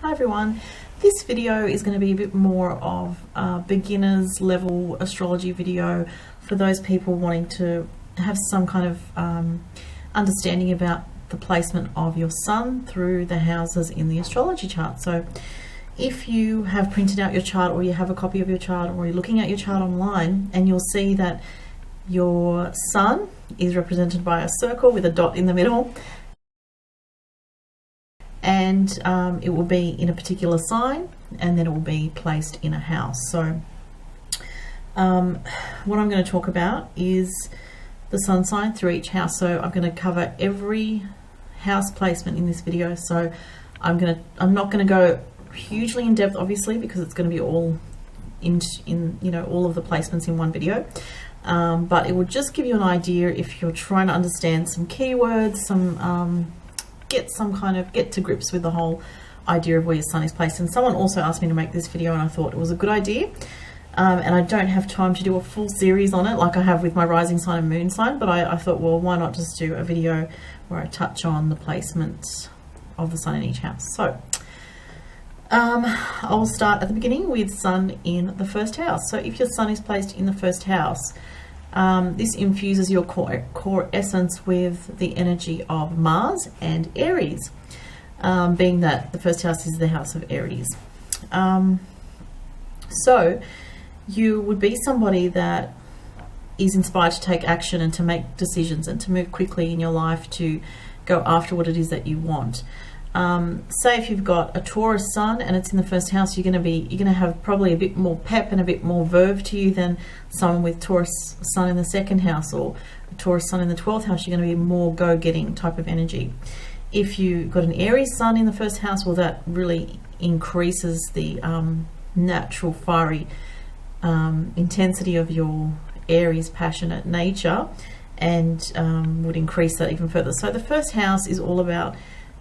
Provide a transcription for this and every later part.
Hi everyone, this video is going to be a bit more of a beginner's level astrology video for those people wanting to have some kind of understanding about the placement of your sun through the houses in the astrology chart. So if you have printed out your chart, or you have a copy of your chart, or you're looking at your chart online, and you'll see that your sun is represented by a circle with a dot in the middle, and it will be in a particular sign, and then it will be placed in a house. So what I'm going to talk about is the sun sign through each house. So I'm going to cover every house placement in this video. So I'm not going to go hugely in depth, obviously, because it's going to be all in all of the placements in one video. But it will just give you an idea if you're trying to understand some keywords, get to grips with the whole idea of where your sun is placed. And someone also asked me to make this video, and I thought it was a good idea. And I don't have time to do a full series on it like I have with my rising sign and moon sign, but I thought, well, why not just do a video where I touch on the placement of the sun in each house. So I'll start at the beginning with sun in the first house. So if your sun is placed in the first house, this infuses your core essence with the energy of Mars and Aries, being that the first house is the house of Aries. So you would be somebody that is inspired to take action and to make decisions and to move quickly in your life to go after what it is that you want. Say if you've got a Taurus sun and it's in the first house, you're going to have probably a bit more pep and a bit more verve to you than someone with Taurus sun in the second house, or a Taurus sun in the 12th house. You're going to be more go-getting type of energy. If you've got an Aries sun in the first house, well, that really increases the natural fiery intensity of your Aries passionate nature, and would increase that even further. So the first house is all about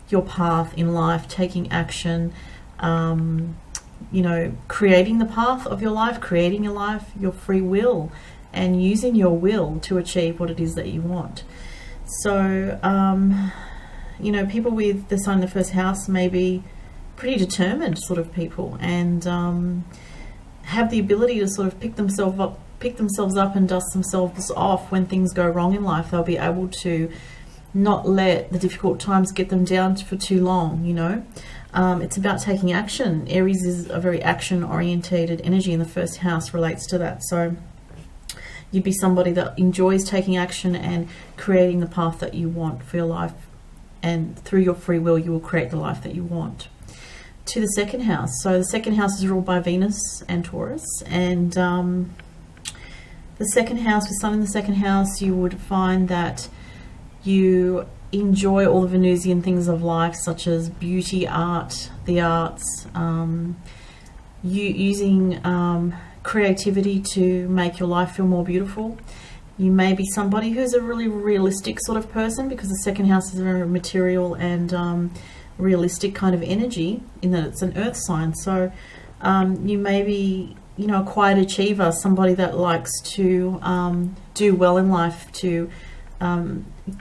your path in life, taking action, creating the path of your life, creating your life, your free will, and using your will to achieve what it is that you want. So, people with the sun in the first house may be pretty determined sort of people, and have the ability to sort of pick themselves up and dust themselves off when things go wrong in life. They'll be able to not let the difficult times get them down for too long. It's about taking action. Aries is a very action orientated energy, and the first house relates to that. So you'd be somebody that enjoys taking action and creating the path that you want for your life, and through your free will you will create the life that you want. To the second house. So the second house is ruled by Venus and Taurus, and the second house, with sun in the second house, you would find that you enjoy all the Venusian things of life, such as beauty, art, the arts, using creativity to make your life feel more beautiful. You may be somebody who's a really realistic sort of person, because the second house is a very material and realistic kind of energy, in that it's an earth sign. So you may be a quiet achiever, somebody that likes to do well in life, to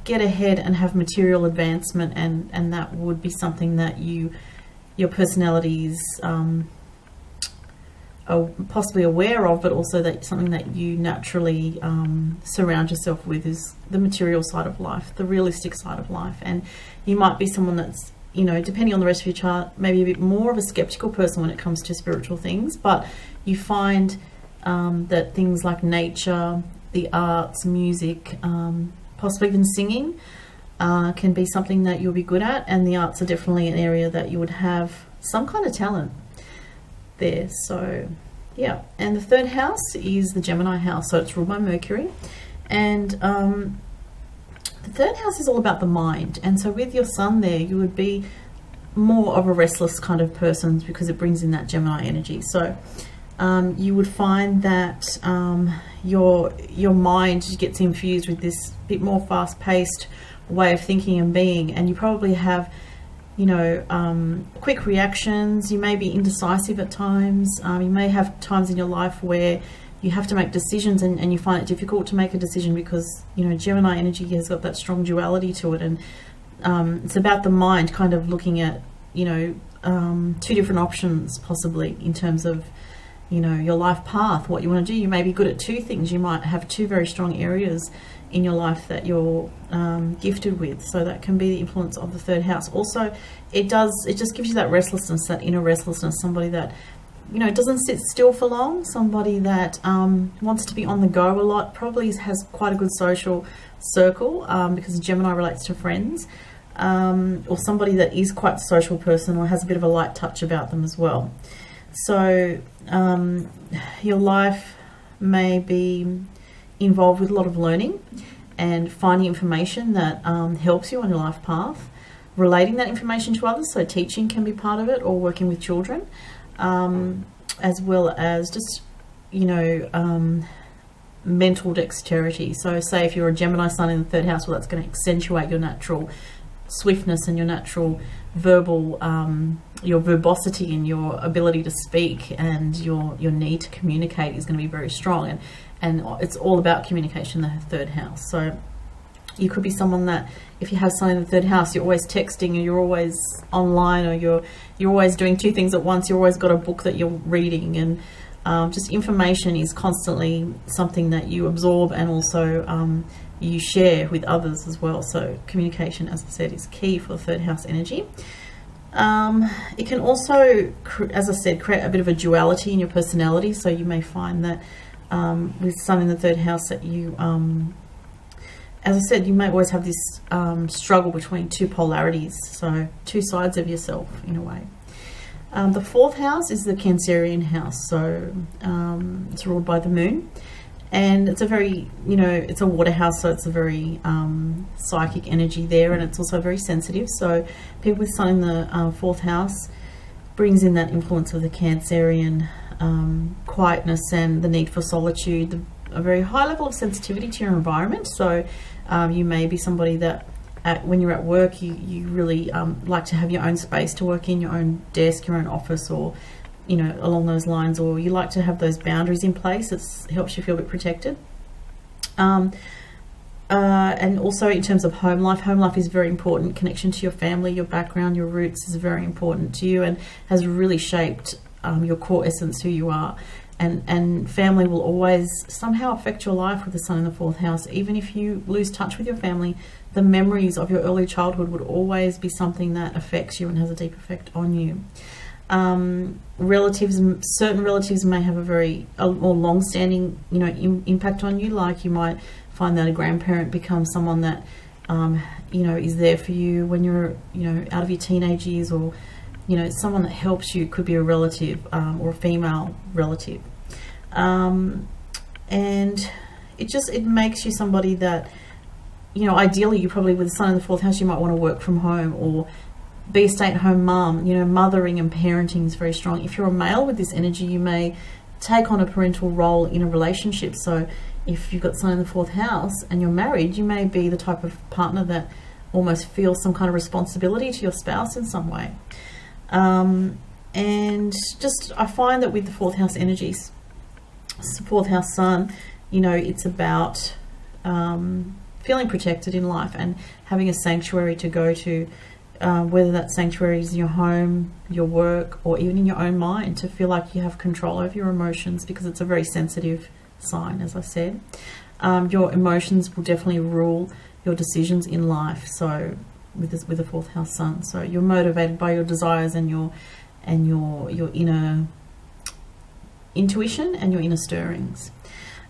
get ahead and have material advancement, and that would be something that your personality is possibly aware of, but also that something that you naturally surround yourself with is the material side of life, the realistic side of life. And you might be someone that's, depending on the rest of your chart, maybe a bit more of a skeptical person when it comes to spiritual things, but you find that things like nature, the arts, music, possibly even singing, can be something that you'll be good at, and the arts are definitely an area that you would have some kind of talent there. So yeah. And the third house is the Gemini house, so it's ruled by Mercury, and the third house is all about the mind. And so with your sun there, you would be more of a restless kind of person, because it brings in that Gemini energy. So you would find that your mind gets infused with this bit more fast-paced way of thinking and being, and you probably have quick reactions. You may be indecisive at times. You may have times in your life where you have to make decisions, and you find it difficult to make a decision, because Gemini energy has got that strong duality to it, and it's about the mind kind of looking at two different options possibly in terms of, you know, your life path, what you want to do. You may be good at two things. You might have two very strong areas in your life that you're gifted with. So that can be the influence of the third house. Also, it just gives you that restlessness, that inner restlessness, somebody that, you know, doesn't sit still for long, somebody that wants to be on the go a lot, probably has quite a good social circle because Gemini relates to friends, or somebody that is quite a social person or has a bit of a light touch about them as well. So your life may be involved with a lot of learning and finding information that helps you on your life path, relating that information to others, so teaching can be part of it, or working with children, as well as just, you know, mental dexterity. So say if you're a Gemini sun in the third house, well, that's going to accentuate your natural swiftness and your natural verbal, your verbosity and your ability to speak, and your need to communicate is going to be very strong, and it's all about communication in the third house. So you could be someone that, if you have something in the third house, you're always texting, or you're always online, or you're always doing two things at once. You've always got a book that you're reading, and just information is constantly something that you absorb, and also you share with others as well. So communication, as I said, is key for the third house energy. It can also, as I said, create a bit of a duality in your personality. So you may find that with Sun in the third house that you, as I said, you may always have this struggle between two polarities, so two sides of yourself in a way. The fourth house is the Cancerian house, so it's ruled by the moon, and it's a very, you know, it's a water house, so it's a very psychic energy there, and it's also very sensitive. So people with Sun in the fourth house brings in that influence of the Cancerian quietness and the need for solitude, a very high level of sensitivity to your environment. So you may be somebody that when you're at work, you really like to have your own space to work in, your own desk, your own office, or, you know, along those lines, or you like to have those boundaries in place. It helps you feel a bit protected. And also in terms of home life is very important. Connection to your family, your background, your roots is very important to you, and has really shaped your core essence, who you are. And family will always somehow affect your life with the Sun in the fourth house. Even if you lose touch with your family, the memories of your early childhood would always be something that affects you and has a deep effect on you. Certain relatives may have a more long-standing, you know, impact on you. Like you might find that a grandparent becomes someone that, you know, is there for you when you're, you know, out of your teenage years, or, you know, someone that helps you. Could be a relative or a female relative. And it makes you somebody that, you know, ideally you probably, with the Sun in the fourth house, you might want to work from home or be a stay-at-home mum. You know, mothering and parenting is very strong. If you're a male with this energy, you may take on a parental role in a relationship. So if you've got Sun in the fourth house and you're married, you may be the type of partner that almost feels some kind of responsibility to your spouse in some way. And just, I find that with the fourth house energies, fourth house Sun, you know, it's about feeling protected in life and having a sanctuary to go to, whether that sanctuary is your home, your work, or even in your own mind, to feel like you have control over your emotions, because it's a very sensitive sign, as I said. Your emotions will definitely rule your decisions in life. So with the fourth house Sun, so you're motivated by your desires and your inner intuition and your inner stirrings.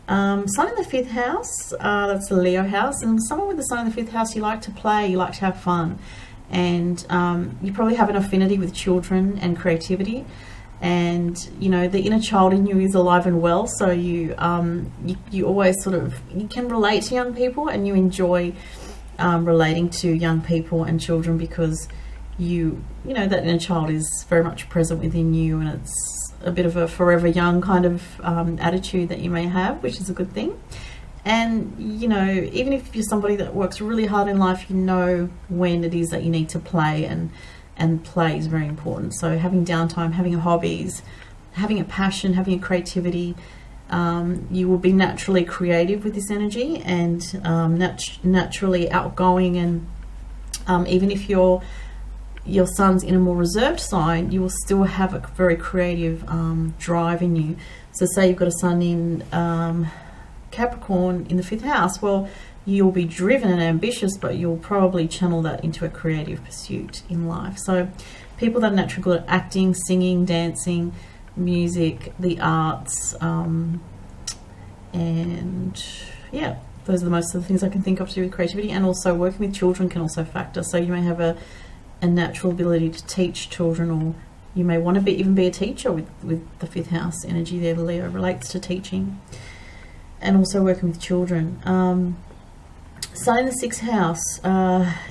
Sun in the fifth house, that's the Leo house, and someone with the Sun in the fifth house, you like to play, you like to have fun, and you probably have an affinity with children and creativity, and, you know, the inner child in you is alive and well. So you always you can relate to young people, and you enjoy relating to young people and children, because you know that inner child is very much present within you, and it's a bit of a forever young kind of attitude that you may have, which is a good thing. And, you know, even if you're somebody that works really hard in life, you know when it is that you need to play, and play is very important. So having downtime, having hobbies, having a passion, having a creativity, you will be naturally creative with this energy, and naturally outgoing. And even if you're your sun's in a more reserved sign, you will still have a very creative drive in you. So say you've got a sun in Capricorn in the 5th house, well, you'll be driven and ambitious, but you'll probably channel that into a creative pursuit in life. So people that are naturally good at acting, singing, dancing, music, the arts, and yeah, those are the most of the things I can think of to do with creativity. And also working with children can also factor. So you may have a natural ability to teach children, or you may want to even be a teacher with the 5th house energy there. The Leo relates to teaching and also working with children. Sun in the 6th house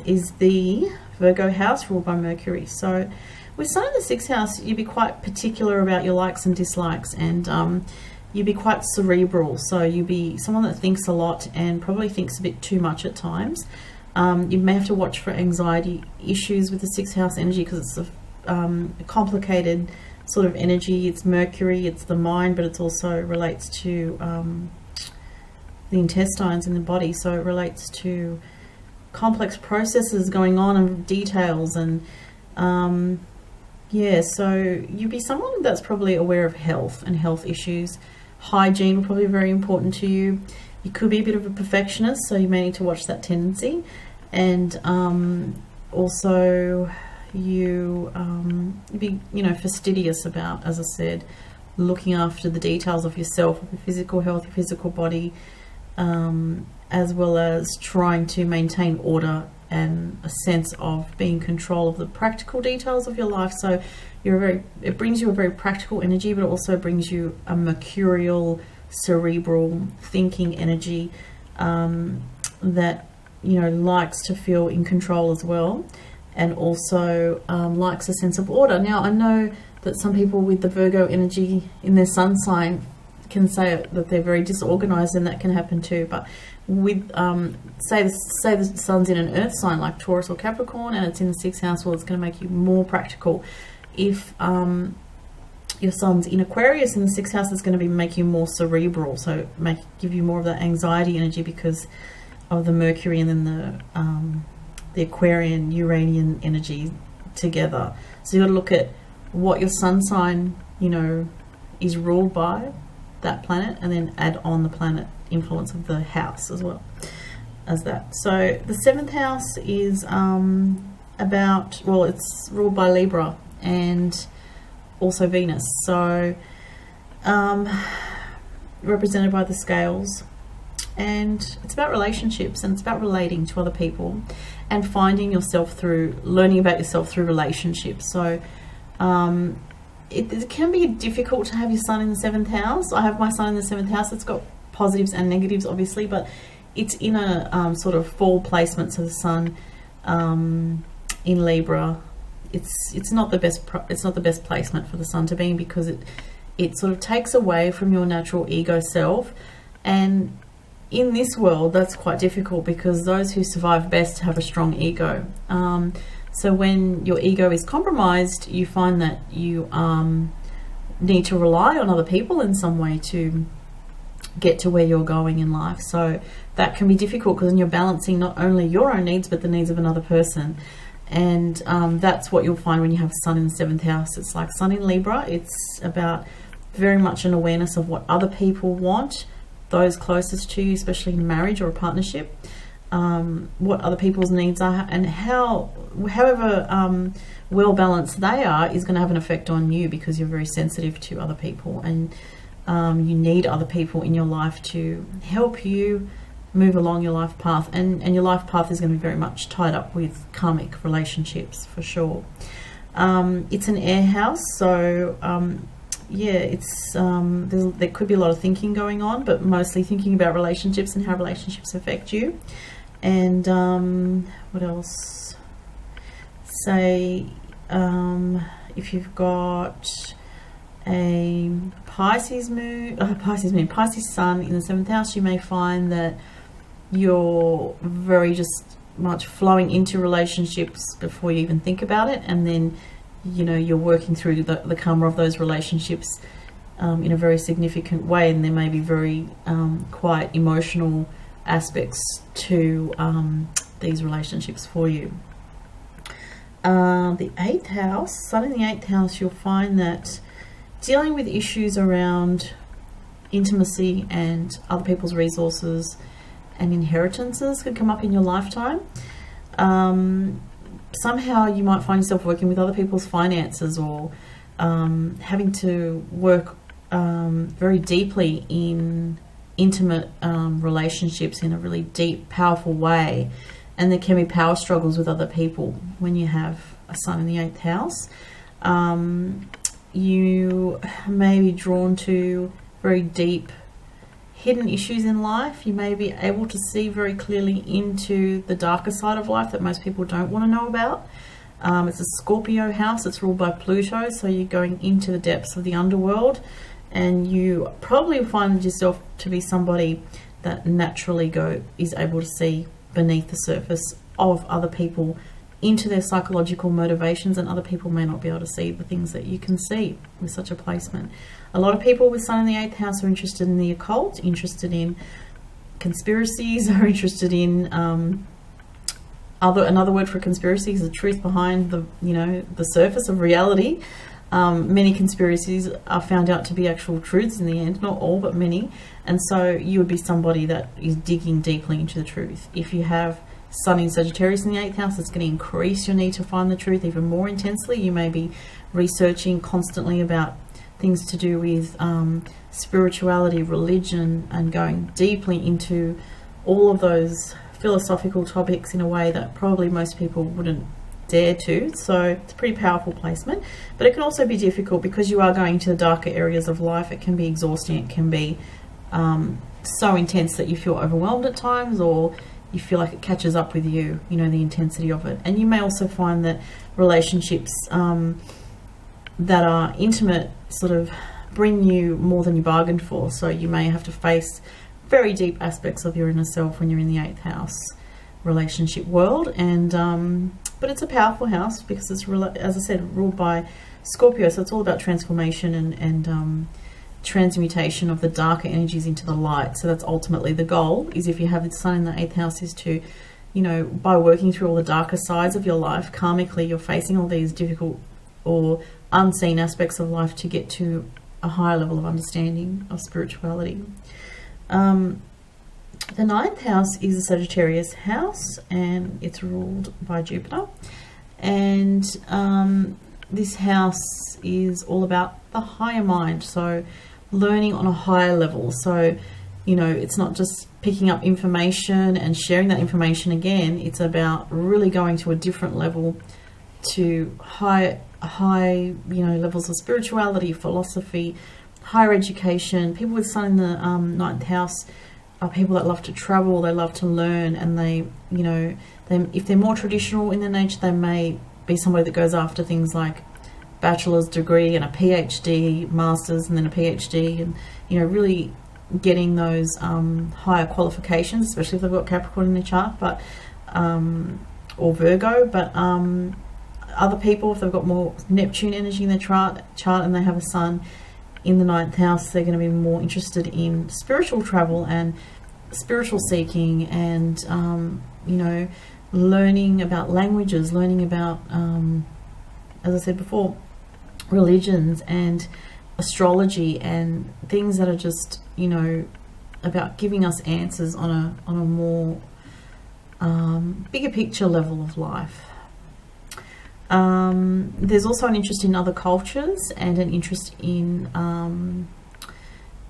is the Virgo house ruled by Mercury. So with Sun in the 6th house, you'd be quite particular about your likes and dislikes, and you'd be quite cerebral. So you'd be someone that thinks a lot and probably thinks a bit too much at times. You may have to watch for anxiety issues with the 6th house energy, because it's a complicated sort of energy. It's Mercury, it's the mind, but it also relates to the intestines in the body. So it relates to complex processes going on and details, and yeah, so you'd be someone that's probably aware of health and health issues. Hygiene will probably be very important to you. You could be a bit of a perfectionist, so you may need to watch that tendency. And also you'd be, fastidious about, as I said, looking after the details of yourself, of your physical health, your physical body, as well as trying to maintain order and a sense of being in control of the practical details of your life. So it brings you a very practical energy, but it also brings you a mercurial, cerebral thinking energy that likes to feel in control as well, and also likes a sense of order. Now, I know that some people with the Virgo energy in their sun sign can say that they're very disorganized, and that can happen too. But with say the sun's in an earth sign like Taurus or Capricorn, and it's in the 6th house, well, it's going to make you more practical. If your sun's in Aquarius in the 6th house, it's going to make you more cerebral, so give you more of that anxiety energy because of the Mercury and then the Aquarian Uranian energy together. So you got to look at what your sun sign is ruled by, that planet, and then add on the planet influence of the house as well as that. So the 7th house is it's ruled by Libra and also Venus, so represented by the scales, and it's about relationships, and it's about relating to other people and finding yourself learning about yourself through relationships. So it can be difficult to have your sun in the 7th house. I have my sun in the 7th house. It's got positives and negatives, obviously, but it's in a sort of fall placement. So the sun in Libra, it's not the best placement for the sun to be in, because it sort of takes away from your natural ego self, and in this world that's quite difficult, because those who survive best have a strong ego. So when your ego is compromised, you find that you need to rely on other people in some way to get to where you're going in life. So that can be difficult, because then you're balancing not only your own needs but the needs of another person. And that's what you'll find when you have sun in the 7th house. It's like sun in Libra. It's about very much an awareness of what other people want, those closest to you, especially in marriage or a partnership, what other people's needs are, and however well balanced they are is going to have an effect on you, because you're very sensitive to other people, and you need other people in your life to help you move along your life path, and your life path is going to be very much tied up with karmic relationships for sure. It's an air house, so it's there could be a lot of thinking going on, but mostly thinking about relationships and how relationships affect you. And what else? Say if you've got a Pisces sun in the 7th house, you may find that you're very just much flowing into relationships before you even think about it, and then you're working through the karma of those relationships in a very significant way, and there may be very quite emotional aspects to these relationships for you. The 8th house, Sun in the 8th house, you'll find that dealing with issues around intimacy and other people's resources and inheritances could come up in your lifetime. Somehow you might find yourself working with other people's finances, or having to work very deeply in intimate relationships in a really deep, powerful way. And there can be power struggles with other people when you have a Sun in the 8th house. You may be drawn to very deep, hidden issues in life. You may be able to see very clearly into the darker side of life that most people don't want to know about. It's a Scorpio house. It's ruled by Pluto, so you're going into the depths of the underworld, and you probably find yourself to be somebody that naturally is able to see beneath the surface of other people into their psychological motivations, and other people may not be able to see the things that you can see with such a placement. A lot of people with Sun in the 8th house are interested in the occult, interested in conspiracies, are interested in another word for conspiracy is the truth behind the surface of reality. Many conspiracies are found out to be actual truths in the end, not all, but many. And so you would be somebody that is digging deeply into the truth. If you have Sun in Sagittarius in the 8th house, it's going to increase your need to find the truth even more intensely. You may be researching constantly about things to do with spirituality, religion, and going deeply into all of those philosophical topics in a way that probably most people wouldn't dare to. So it's a pretty powerful placement, but it can also be difficult because you are going into the darker areas of life. It can be exhausting. It can be so intense that you feel overwhelmed at times, or you feel like it catches up with you, the intensity of it. And you may also find that relationships that are intimate sort of bring you more than you bargained for. So you may have to face very deep aspects of your inner self when you're in the 8th house relationship world. And but it's a powerful house because it's, as I said, ruled by Scorpio. So it's all about transformation and transmutation of the darker energies into the light. So that's ultimately the goal, is if you have the Sun in the 8th house, is to, by working through all the darker sides of your life, karmically you're facing all these difficult or unseen aspects of life to get to a higher level of understanding of spirituality. The 9th house is a Sagittarius house, and it's ruled by Jupiter. And this house is all about the higher mind, so learning on a higher level. So, it's not just picking up information and sharing that information again. It's about really going to a different level, to high levels of spirituality, philosophy, higher education. People with Sun in the 9th house are people that love to travel, they love to learn, and they if they're more traditional in their nature, they may be somebody that goes after things like bachelor's degree and a PhD, master's, and then a PhD, and really getting those higher qualifications, especially if they've got Capricorn in their chart, but or Virgo. But other people, if they've got more Neptune energy in their chart and they have a Sun in the 9th house, they're going to be more interested in spiritual travel and spiritual seeking, and learning about languages, learning about as I said before, religions and astrology, and things that are just about giving us answers on a more bigger picture level of life. There's also an interest in other cultures and an interest in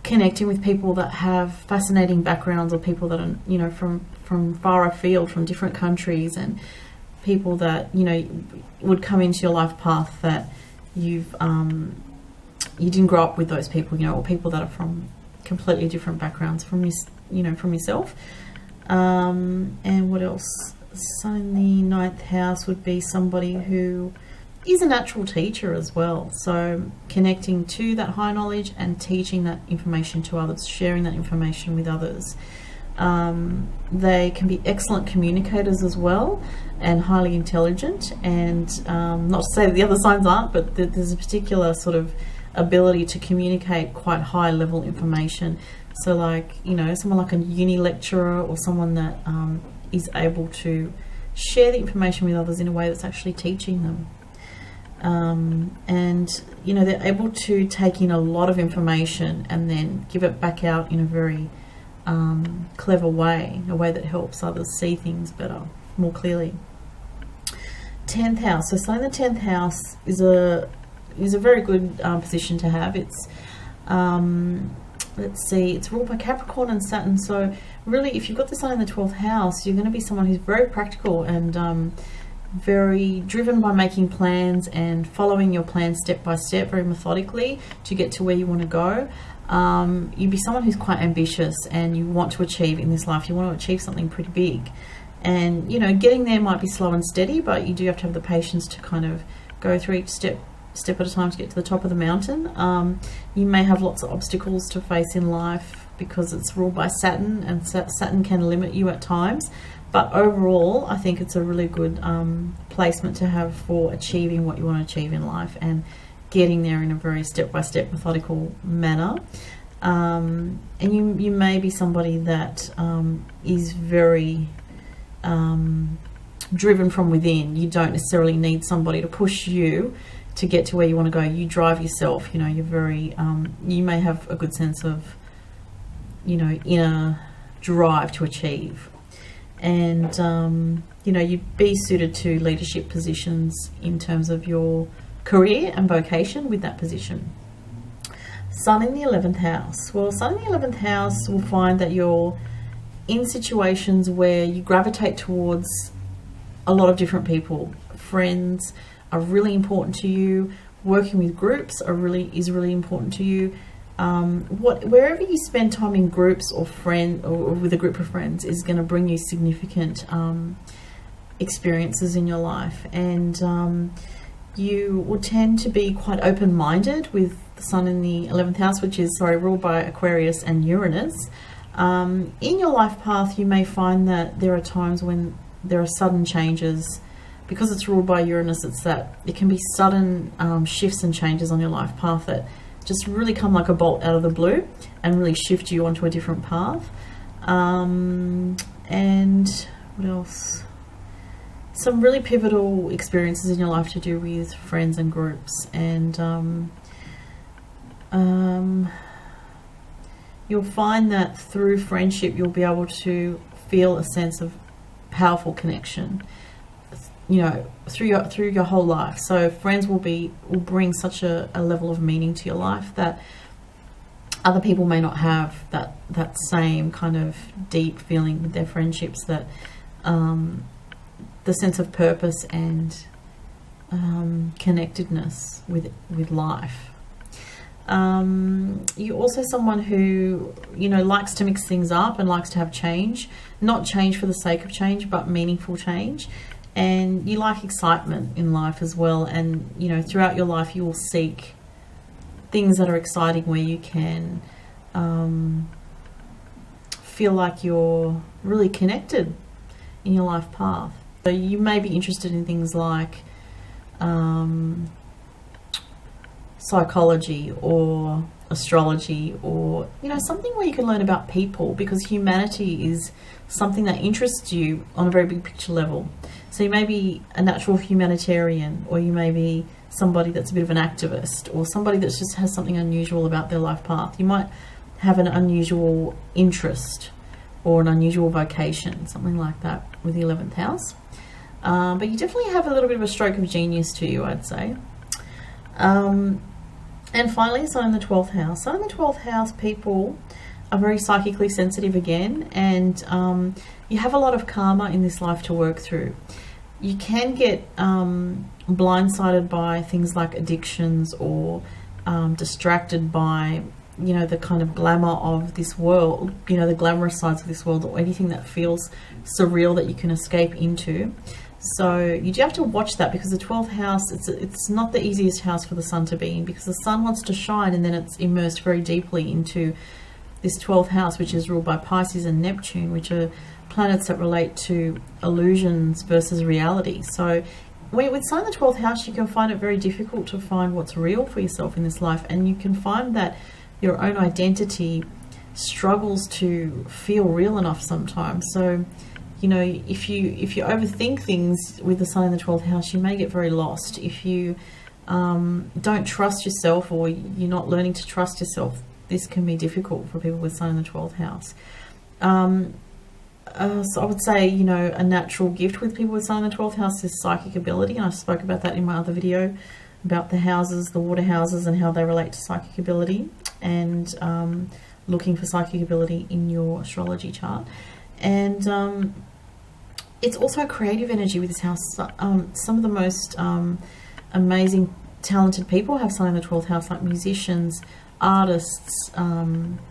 connecting with people that have fascinating backgrounds, or people that are from far afield, from different countries, and people that would come into your life path that you didn't grow up with those people, or people that are from completely different backgrounds from yourself. And what else? Sun in the 9th house would be somebody who is a natural teacher as well. So connecting to that high knowledge and teaching that information to others, sharing that information with others. They can be excellent communicators as well, and highly intelligent. And not to say that the other signs aren't, but there's a particular sort of ability to communicate quite high level information. So like, someone like a uni lecturer, or someone that is able to share the information with others in a way that's actually teaching them. And you know, they're able to take in a lot of information and then give it back out in a very clever way, a way that helps others see things better, more clearly. 10th house. So Sun in the 10th house is a very good position to have. It's let's see, it's ruled by Capricorn and Saturn. So really, if you've got the Sun in the 12th house, you're going to be someone who's very practical and very driven by making plans and following your plan step by step, very methodically to get to where you want to go. You'd be someone who's quite ambitious and you want to achieve in this life. You want to achieve something pretty big. And, you know, getting there might be slow and steady, but you do have to have the patience to kind of go through each step at a time to get to the top of the mountain. You may have lots of obstacles to face in life because it's ruled by Saturn, and Saturn can limit you at times. But overall, I think it's a really good placement to have for achieving what you want to achieve in life and getting there in a very step-by-step methodical manner. And you may be somebody that is very driven from within. You don't necessarily need somebody to push you to get to where you want to go. You drive yourself. You know, you're very you may have a good sense of, you know, inner drive to achieve. And you know, you'd be suited to leadership positions in terms of your career and vocation with that position. Sun in the 11th house. Well, Sun in the 11th house will find that you're in situations where you gravitate towards a lot of different people. Friends are really important to you. Working with groups is really important to you. Wherever you spend time in groups or with a group of friends is going to bring you significant experiences in your life, and you will tend to be quite open-minded with the Sun in the 11th house, which is ruled by Aquarius and Uranus. In your life path, you may find that there are times when there are sudden changes. Because it's ruled by Uranus, it can be sudden shifts and changes on your life path that just really come like a bolt out of the blue and really shift you onto a different path. And what else? Some really pivotal experiences in your life to do with friends and groups. And you'll find that through friendship, you'll be able to feel a sense of powerful connection, you know, through your whole life. So friends will bring such a level of meaning to your life that other people may not have that same kind of deep feeling with their friendships, that the sense of purpose and connectedness with life. You're also someone who, you know, likes to mix things up and likes to have change, not change for the sake of change, but meaningful change. And you like excitement in life as well. And, you know, throughout your life, you will seek things that are exciting where you can feel like you're really connected in your life path. So you may be interested in things like psychology or astrology, or, you know, something where you can learn about people, because humanity is something that interests you on a very big picture level. So you may be a natural humanitarian, or you may be somebody that's a bit of an activist, or somebody that just has something unusual about their life path. You might have an unusual interest or an unusual vocation, something like that with the 11th house. But you definitely have a little bit of a stroke of genius to you, I'd say. And finally, Sun in the 12th house. Sun in the 12th house people are very psychically sensitive again, and you have a lot of karma in this life to work through. You can get blindsided by things like addictions, or distracted by, you know, the kind of glamour of this world, you know, the glamorous sides of this world, or anything that feels surreal that you can escape into. So you do have to watch that, because the 12th house, it's not the easiest house for the sun to be in, because the sun wants to shine, and then it's immersed very deeply into this 12th house, which is ruled by Pisces and Neptune, which are planets that relate to illusions versus reality. So with sun in the 12th house, you can find it very difficult to find what's real for yourself in this life, and you can find that your own identity struggles to feel real enough sometimes. So You know, if you overthink things with the sun in the 12th house, you may get very lost. If you don't trust yourself, or you're not learning to trust yourself, this can be difficult for people with sun in the 12th house. So I would say, you know, a natural gift with people with sun in the 12th house is psychic ability, and I spoke about that in my other video about the houses, the water houses, and how they relate to psychic ability, and looking for psychic ability in your astrology chart. And it's also a creative energy with this house. Some of the most amazing, talented people have sun in the 12th house, like musicians, artists,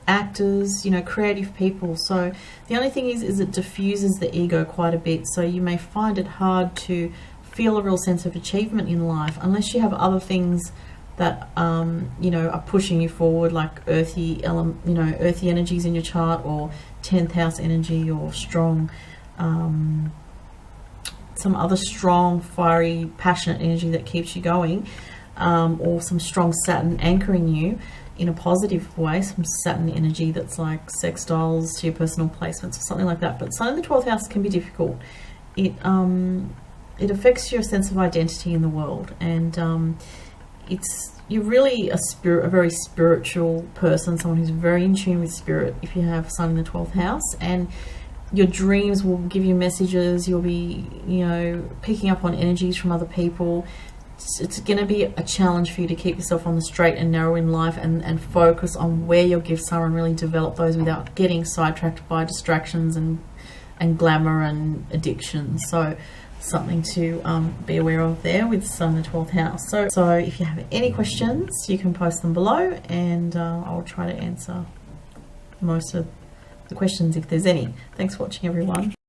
actors, you know, creative people. So the only thing is it diffuses the ego quite a bit, so you may find it hard to feel a real sense of achievement in life unless you have other things that you know, are pushing you forward, like earthy energies in your chart, or 10th house energy, or strong some other strong, fiery, passionate energy that keeps you going, or some strong Saturn anchoring you in a positive way, some Saturn energy that's like sextiles to your personal placements or something like that. But sun in the 12th house can be difficult. It affects your sense of identity in the world, and you're really a very spiritual person, someone who's very in tune with spirit if you have sun in the 12th house. And your dreams will give you messages. You'll be, you know, picking up on energies from other people. It's going to be a challenge for you to keep yourself on the straight and narrow in life, and focus on where your gifts are and really develop those without getting sidetracked by distractions and glamour and addiction. So something to be aware of there with sun in the 12th house. So if you have any questions, you can post them below, and I'll try to answer most of the questions if there's any. Thanks for watching, everyone.